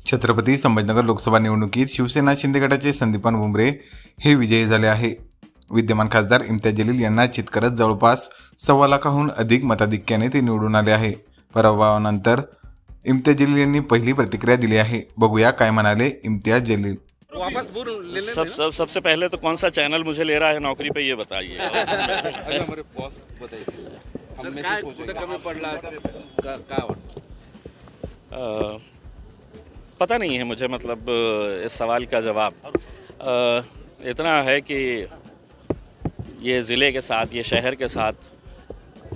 छत्रपती संभाजीनगर लोकसभा निवडणुकीत शिवसेना शिंदे गटाचे संदीपान भुमरे हे विजयी झाले आहे. विद्यमान खासदार इम्तियाज जलील यांना चित करत जवळपास 1.25 लाखाहून अधिक मताधिक्याने ते निवडून आले आहे. पराभवानंतर इम्तियाज जलील यांनी पहिली प्रतिक्रिया दिली आहे. बघूया काय म्हणाले इम्तियाज जलील. वापस सबसे पहले तो कौन सा चैनल मुझे ले रहा है नौकरी पे ये बताइए. हमारे बॉस बताइए हम काय कमी पडला काय पता नहीं है मुझे, मतलब इस सवाल का जवाब इतना है कि ये ज़िले के साथ, ये शहर के साथ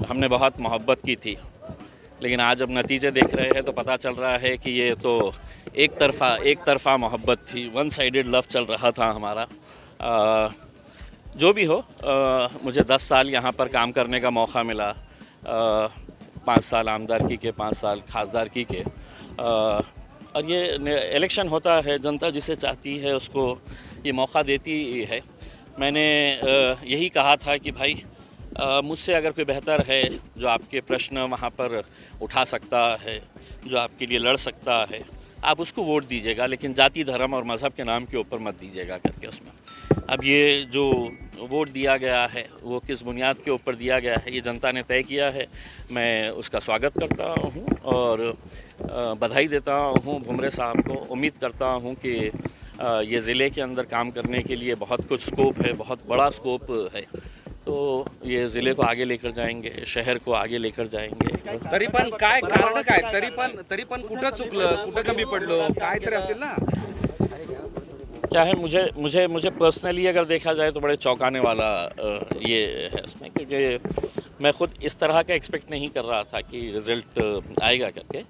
हमने बहुत मोहब्बत की थी, लेकिन आज जब नतीजे देख रहे हैं तो पता चल रहा है कि ये तो एक तरफ़ा मोहब्बत थी, वन साइडेड लव चल रहा था हमारा. जो भी हो, मुझे 10 साल यहाँ पर काम करने का मौका मिला. 5 साल आमदारकी के, 5 साल खासदारकी के. और ये इलेक्शन होता है, जनता जिसे चाहती है उसको ये मौका देती है. मैंने यही कहा था कि भाई मुझसे अगर कोई बेहतर है जो आपके प्रश्न वहाँ पर उठा सकता है, जो आपके लिए लड़ सकता है, आप उसको वोट दीजिएगा, लेकिन जाति धर्म और मज़हब के नाम के ऊपर मत दीजिएगा करके उसमें. अब ये जो वोट दिया गया है वो किस बुनियाद के ऊपर दिया गया है ये जनता ने तय किया है. मैं उसका स्वागत करता हूँ और बधाई देता हूँ भुमरे साहब को. उम्मीद करता हूँ कि ये ज़िले के अंदर काम करने के लिए बहुत कुछ स्कोप है, बहुत बड़ा स्कोप है. तो ये ज़िले को आगे लेकर जाएंगे, शहर को आगे लेकर जाएंगे. तरी पण काय कारण काय, तरी पण कुठं चुकलं, कुठं कमी पडलो, काय तरी असेल ना. क्या है, मुझे पर्सनली अगर देखा जाए तो बड़े चौंकाने वाला ये है उसमें, क्योंकि मैं ख़ुद इस तरह का एक्सपेक्ट नहीं कर रहा था कि रिज़ल्ट आएगा करके.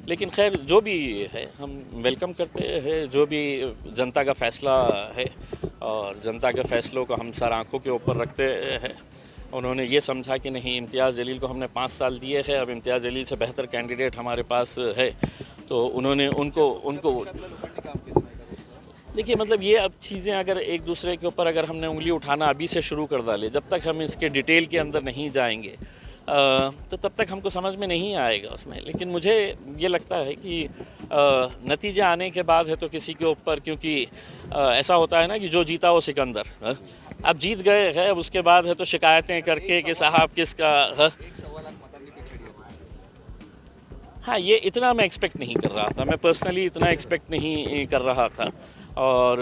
लेकिन खैर जो भी है हम वेलकम करते हैं, जो भी जनता का फ़ैसला है और जनता के फ़ैसलों को हम सर आँखों के ऊपर रखते हैं. उन्होंने ये समझा कि नहीं, इम्तियाज़ जलील को हमने 5 साल दिए हैं, अब इम्तियाज़ जलील से बेहतर कैंडिडेट हमारे पास है, तो उन्होंने उनको देखिए, मतलब ये अब चीज़ें अगर एक दूसरे के ऊपर अगर हमने उंगली उठाना अभी से शुरू कर डाले, जब तक हम इसके डिटेल के अंदर नहीं जाएंगे तो तब तक हमको समझ में नहीं आएगा उसमें. लेकिन मुझे ये लगता है कि नतीजे आने के बाद है तो किसी के ऊपर, क्योंकि ऐसा होता है ना कि जो जीता वो सिकंदर. अब जीत गए हैं, अब उसके बाद है तो शिकायतें करके कि साहब किसका हाँ, ये इतना मैं एक्सपेक्ट नहीं कर रहा था. मैं पर्सनली इतना एक्सपेक्ट नहीं कर रहा था. और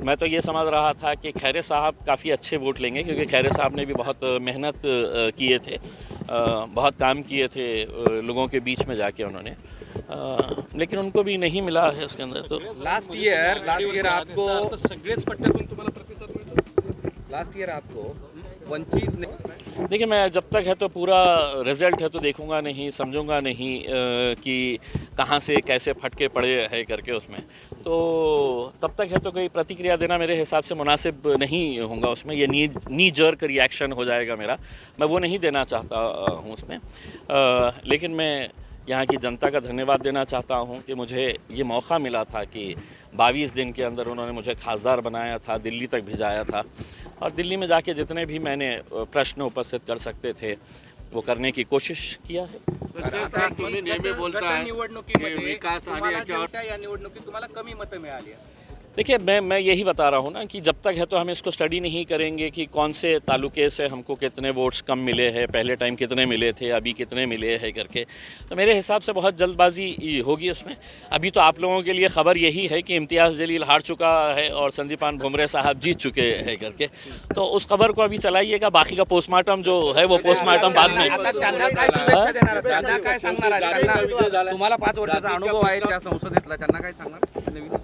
मैं तो ये समझ रहा था कि खैरे साहब काफ़ी अच्छे वोट लेंगे, क्योंकि खैरे साहब ने भी बहुत मेहनत किए थे, बहुत काम किए थे लोगों के बीच में जाके उन्होंने. लेकिन उनको भी नहीं मिला है उसके अंदर. तो लास्ट ईयर आपको सगळेच पट्ट्यातून तुम्हाला प्रतिसाद मिळतो. लास्ट ईयर आपको वंचित ने देखिए, मैं जब तक है तो पूरा रिज़ल्ट है तो देखूंगा नहीं, समझूंगा नहीं कि कहाँ से कैसे फटके पड़े है करके उसमें. तो तब तक है तो कोई प्रतिक्रिया देना मेरे हिसाब से मुनासिब नहीं होगा उसमें. ये नी जर्क रिएक्शन हो जाएगा मेरा, मैं वो नहीं देना चाहता हूँ उसमें. लेकिन मैं यहाँ की जनता का धन्यवाद देना चाहता हूँ कि मुझे ये मौका मिला था कि 22 दिन के अंदर उन्होंने मुझे खासदार बनाया था, दिल्ली तक भिजाया था. और दिल्ली में जाके जितने भी मैंने प्रश्न उपस्थित कर सकते थे वो करने की कोशिश किया है. तुम्ही नेहमी बोलताय विकास आणि याच्यावर या निवडणुकीत तुम्हाला कमी मतं मिळाली. देखिए, मैं यही बता रहा हूँ ना कि जब तक है तो हम इसको स्टडी नहीं करेंगे कि कौन से तालुके से हमको कितने वोट्स कम मिले हैं, पहले टाइम कितने मिले थे, अभी कितने मिले हैं करके. तो मेरे हिसाब से बहुत जल्दबाजी होगी उसमें. अभी तो आप लोगों के लिए ख़बर यही है कि इम्तियाज़ जलील हार चुका है और संदीपान भुमरे साहब जीत चुके हैं करके. तो उस खबर को अभी चलाइएगा, बाकी का पोस्टमार्टम जो है वो पोस्टमार्टम बाद में. तुम्हाला 5 वर्षाचा अनुभव आहे त्या संसदेतला, त्यांना काय सांगणार.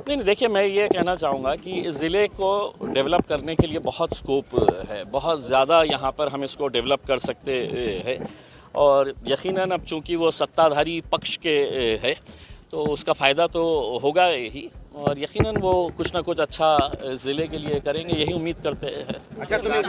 नहीं, देखिए, मैं ये कहना चाहूँगा कि इस ज़िले को डेवलप करने के लिए बहुत स्कोप है, बहुत ज़्यादा यहाँ पर हम इसको डेवलप कर सकते हैं. और यकीनन अब चूँकि वो सत्ताधारी पक्ष के है तो उसका फ़ायदा तो होगा ही, और यकीनन वो कुछ ना कुछ अच्छा ज़िले के लिए करेंगे, यही उम्मीद करते हैं. अच्छा, तुम्ही